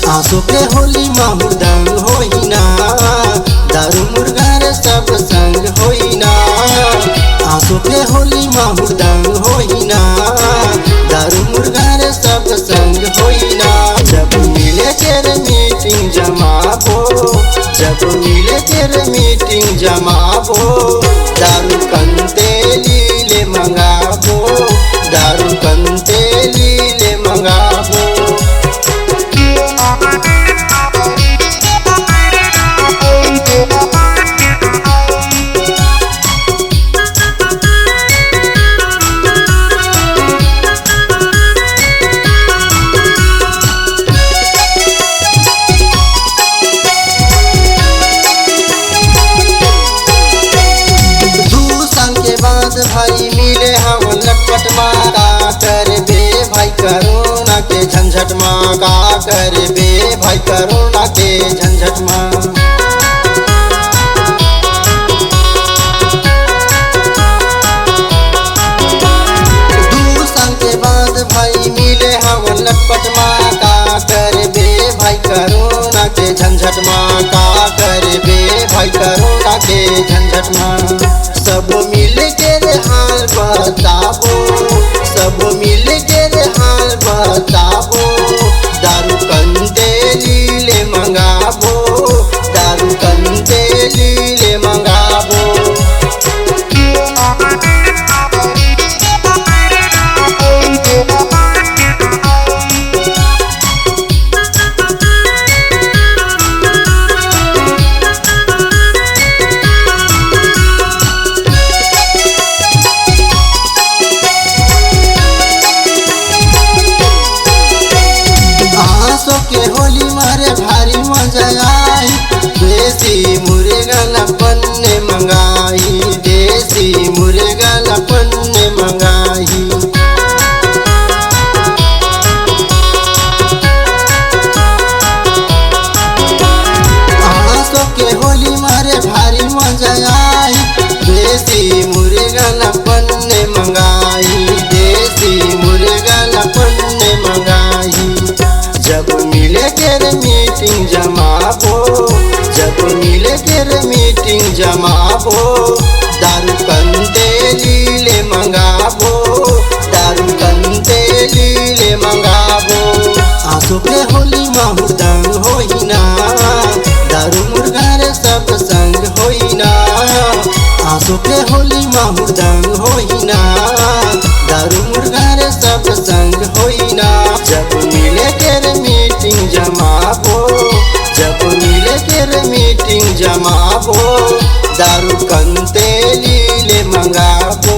आंसू के होली माहुदंग होइना, दारू मुर्गा रे सब संग होइना। आंसू के होली माहुदंग होइना, दारू मुर्गा रे सब संग होइना। जब मिले तेरे मीटिंग जमाबो, जब मिले तेरे मीटिंग जमाबो, दारू कंते लीले मंगाबो, दारू कंते लीले मंगाबो। भाई मिले हम लटपट माँ का कर बे भाई करोना के झंझट माँ का कर बे भाई करोना के झंझट माँ। दो साल के बाद भाई मिले हम लटपट माँ का कर बे भाई करोना के झंझट माँ का कर बे भाई करोना के झंझट माँ। सब मिल के रे हाल बताबो, सब मिल के रे हाल बताबो, दारू कंते लीले मंगाबो, दारू कंते लीले मंगाबो। के होली मारे भारी मजा आई, देसी मुर्गा लपन ने मंगाई, देसी मुर्गा लपन ने मंगाई। आंसू के होली मारे भारी मजा आई, देसी मुर्गा लपन ने मंगाई, देसी मुर्गा लपन ने मंगाई। जब मिले तेरे मीटिंग जमाबो, जब मिले तेरे मीटिंग जमाबो, दारू कंते लीले मंगाबो, दारू कंते लीले मंगाबो। आंसू के होली माहुदंग होइना, दारू मुर्गा रे सब संग होइना। आंसू के होली माहुदंग होइना, दारू मुर्गा रे सब संग होइना। जब मिले तेरे मीटिंग जमाबो, जब मिले तेरे मीटिंग जमाबो, दारू कंते लीले मंगाबो,